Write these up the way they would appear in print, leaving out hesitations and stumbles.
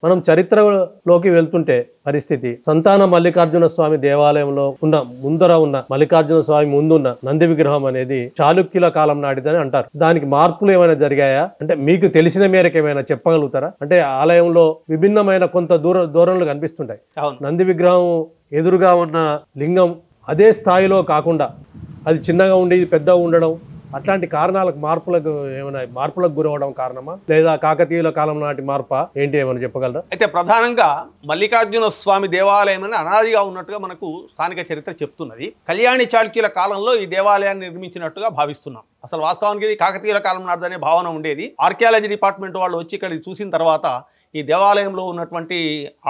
మనం చరిత్రలోకి వెళ్తుంటే పరిస్థితి సంతాన మల్లికార్జున స్వామి దేవాలయంలో ముందర ఉన్న మల్లికార్జున స్వామి ముందున్న నంది విగ్రహం అనేది చాళుక్యుల కాలం నాటిదని అంటారు. దానికి మార్పులు ఏమైనా జరిగాయా అంటే మీకు తెలిసిన మేరకు ఏమైనా చెప్పగలుగుతారా? అంటే ఆలయంలో విభిన్నమైన కొంత దూరంలో కనిపిస్తుంటాయి. నంది విగ్రహం ఎదురుగా ఉన్న లింగం అదే స్థాయిలో కాకుండా అది చిన్నగా ఉండి పెద్దగా ఉండడం అట్లాంటి కారణాలకు మార్పులకు గురవడం కారణమా లేదా కాకతీయుల కాలం నాటి మార్పా ఏంటి ఏమైనా చెప్పగలరా? అయితే ప్రధానంగా మల్లికార్జున స్వామి దేవాలయం అని అనాదిగా ఉన్నట్టుగా మనకు స్థానిక చరిత్ర చెప్తున్నది. కళ్యాణి చాళుక్యుల కాలంలో ఈ దేవాలయాన్ని నిర్మించినట్టుగా భావిస్తున్నాం. అసలు వాస్తవానికి ఇది కాకతీయుల కాలం నాటిదనే భావన ఉండేది. ఆర్కియాలజీ డిపార్ట్మెంట్ వాళ్ళు వచ్చి ఇక్కడ చూసిన తర్వాత ఈ దేవాలయంలో ఉన్నటువంటి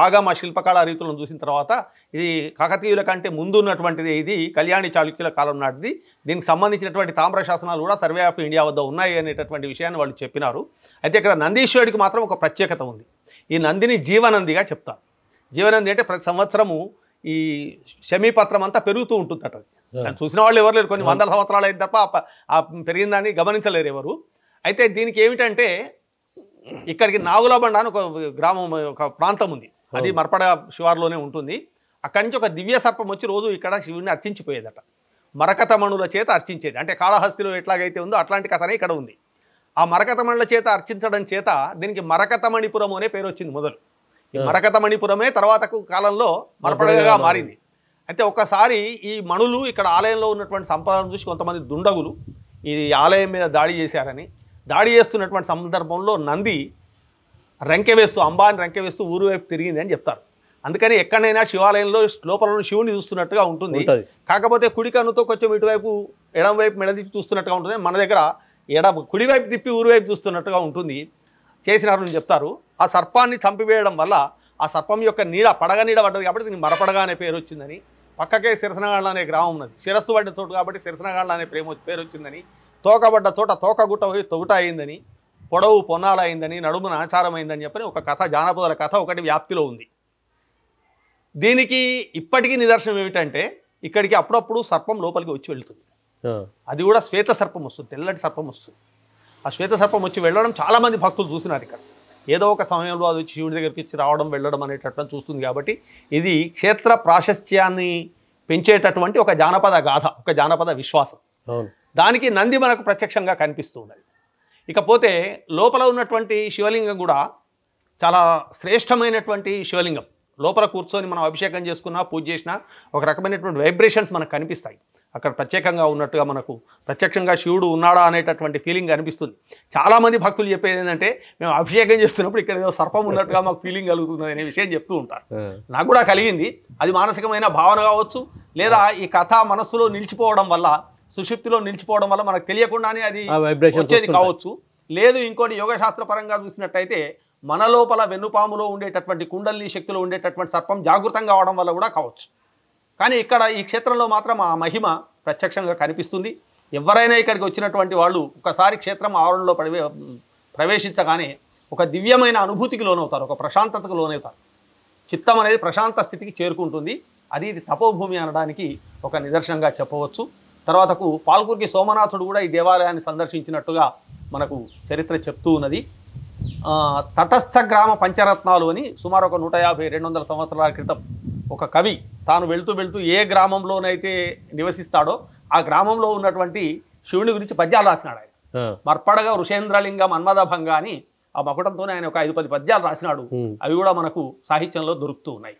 ఆగమ శిల్పకళా రీతులను చూసిన తర్వాత ఇది కాకతీయుల కంటే ముందు ఉన్నటువంటిది, ఇది కళ్యాణి చాళుక్యుల కాలం నాటిది. దీనికి సంబంధించినటువంటి తామ్ర శాసనాలు కూడా సర్వే ఆఫ్ ఇండియా వద్ద ఉన్నాయి అనేటటువంటి విషయాన్ని వాళ్ళు చెప్పినారు. అయితే ఇక్కడ నందీశ్వరుడికి మాత్రం ఒక ప్రత్యేకత ఉంది. ఈ నందిని జీవనందిగా చెప్తారు. జీవనంది అంటే ప్రతి సంవత్సరము ఈ శమీపత్రం అంతా పెరుగుతూ ఉంటుందట. చూసిన వాళ్ళు ఎవరు లేరు, కొన్ని వందల సంవత్సరాలు అయిన తప్ప ఆ పెరిగిందాన్ని గమనించలేరు ఎవరు. అయితే దీనికి ఏమిటంటే ఇక్కడికి నాగులబండ అని ఒక గ్రామం, ఒక ప్రాంతం ఉంది. అది మర్పడ శివారులోనే ఉంటుంది. అక్కడి నుంచి ఒక దివ్య సర్పం వచ్చి రోజు ఇక్కడ శివుడిని అర్చించిపోయేదట. మరకతమణుల చేత అర్చించేది. అంటే కాళహస్తిలో ఎట్లాగైతే ఉందో అట్లాంటి కథనే ఇక్కడ ఉంది. ఆ మరకతమణుల చేత అర్చించడం చేత దీనికి మరకతమణిపురం అనే పేరు వచ్చింది మొదలు. ఈ మరకతమణిపురమే తర్వాతకు కాలంలో మరపడగా మారింది. అయితే ఒకసారి ఈ మణులు ఇక్కడ ఆలయంలో ఉన్నటువంటి సంపదను చూసి కొంతమంది దుండగులు ఈ ఆలయం మీద దాడి చేశారని, దాడి చేస్తున్నటువంటి సందర్భంలో నంది రంకెవేస్తూ అంబాన్ని రంకెవేస్తూ ఊరు వైపు తిరిగింది అని చెప్తారు. అందుకని ఎక్కడైనా శివాలయంలో లోపల శివుని చూస్తున్నట్టుగా ఉంటుంది. కాకపోతే కుడి కన్నుతో కొంచెం ఇటువైపు ఎడం వైపు మెడదిప్పి చూస్తున్నట్టుగా ఉంటుంది. మన దగ్గర కుడివైపు తిప్పి ఊరు వైపు చూస్తున్నట్టుగా ఉంటుంది. చేసినారని చెప్తారు. ఆ సర్పాన్ని చంపివేయడం వల్ల ఆ సర్పం యొక్క నీడ పడగ నీడ పడ్డది కాబట్టి దీనికి మరపడగా అనే పేరు వచ్చిందని, పక్కకే సిరసనగాళ్ళ అనే గ్రామం ఉన్నది, శిరస్సు పడ్డ చోటు కాబట్టి సిరసనగాళ్ళ అనే పేరు వచ్చిందని, తోకబడ్డ చోట తోకగుట్ట పోయి తొగుట అయిందని, పొడవు పొన్నాల అయిందని, నడుమున ఆచారం అయిందని చెప్పని ఒక కథ, జానపదుల కథ ఒకటి వ్యాప్తిలో ఉంది. దీనికి ఇప్పటికీ నిదర్శనం ఏమిటంటే ఇక్కడికి అప్పుడప్పుడు సర్పం లోపలికి వచ్చి వెళ్తుంది. అది కూడా శ్వేత సర్పం వస్తుంది, తెల్లటి సర్పం వస్తుంది. ఆ శ్వేత సర్పం వచ్చి వెళ్ళడం చాలామంది భక్తులు చూసినారు. ఇక్కడ ఏదో ఒక సమయంలో అది వచ్చి శివుడి దగ్గరికి ఇచ్చి రావడం వెళ్ళడం అనేటట్టు చూస్తుంది. కాబట్టి ఇది క్షేత్ర ప్రాశస్త్యాన్ని పెంచేటటువంటి ఒక జానపద గాథ, ఒక జానపద విశ్వాసం. దానికి నంది మనకు ప్రత్యక్షంగా కనిపిస్తూ ఉన్నది. ఇకపోతే లోపల ఉన్నటువంటి శివలింగం కూడా చాలా శ్రేష్టమైనటువంటి శివలింగం. లోపల కూర్చొని మనం అభిషేకం చేసుకున్నా, పూజ చేసినా ఒక రకమైనటువంటి వైబ్రేషన్స్ మనకు కనిపిస్తాయి. అక్కడ ప్రత్యేకంగా ఉన్నట్టుగా మనకు ప్రత్యక్షంగా శివుడు ఉన్నాడా అనేటటువంటి ఫీలింగ్ అనిపిస్తుంది. చాలామంది భక్తులు చెప్పేది ఏంటంటే మేము అభిషేకం చేస్తున్నప్పుడు ఇక్కడ ఏదో సర్పం ఉన్నట్టుగా మాకు ఫీలింగ్ కలుగుతుంది అనే విషయం చెప్తూ ఉంటారు. నాకు కూడా కలిగింది. అది మానసికమైన భావన కావచ్చు, లేదా ఈ కథ మనస్సులో నిలిచిపోవడం వల్ల, సుషుప్తిలో నిలిచిపోవడం వల్ల మనకు తెలియకుండానే అది వచ్చేది కావచ్చు. లేదు ఇంకోటి యోగశాస్త్ర పరంగా చూసినట్టయితే మన లోపల వెన్నుపాములో ఉండేటటువంటి కుండలిని శక్తిలో ఉండేటటువంటి సర్పం జాగృతంగా అవడం వల్ల కూడా కావచ్చు. కానీ ఇక్కడ ఈ క్షేత్రంలో మాత్రం ఆ మహిమ ప్రత్యక్షంగా కనిపిస్తుంది. ఎవరైనా ఇక్కడికి వచ్చినటువంటి వాళ్ళు ఒకసారి క్షేత్రం ఆవరణలో ప్రవేశించగానే ఒక దివ్యమైన అనుభూతికి లోనవుతారు, ఒక ప్రశాంతతకు లోనవుతారు. చిత్తం అనేది ప్రశాంత స్థితికి చేరుకుంటుంది. అది ఇది తపోభూమి అనడానికి ఒక నిదర్శనంగా చెప్పవచ్చు. తర్వాతకు పాల్కురికి సోమనాథుడు కూడా ఈ దేవాలయాన్ని సందర్శించినట్టుగా మనకు చరిత్ర చెప్తూ ఉన్నది. తటస్థ గ్రామ పంచరత్నాలు అని సుమారు ఒక 150-200 సంవత్సరాల క్రితం ఒక కవి తాను వెళ్తూ ఏ గ్రామంలోనైతే నివసిస్తాడో ఆ గ్రామంలో ఉన్నటువంటి శివుని గురించి పద్యాలు రాసినాడు. ఆయన మర్పడగా వృషేంద్రలింగ మన్మదభంగ అని ఆ మకుటంతోనే ఆయన ఒక 5-10 పద్యాలు రాసినాడు. అవి కూడా మనకు సాహిత్యంలో దొరుకుతూ ఉన్నాయి.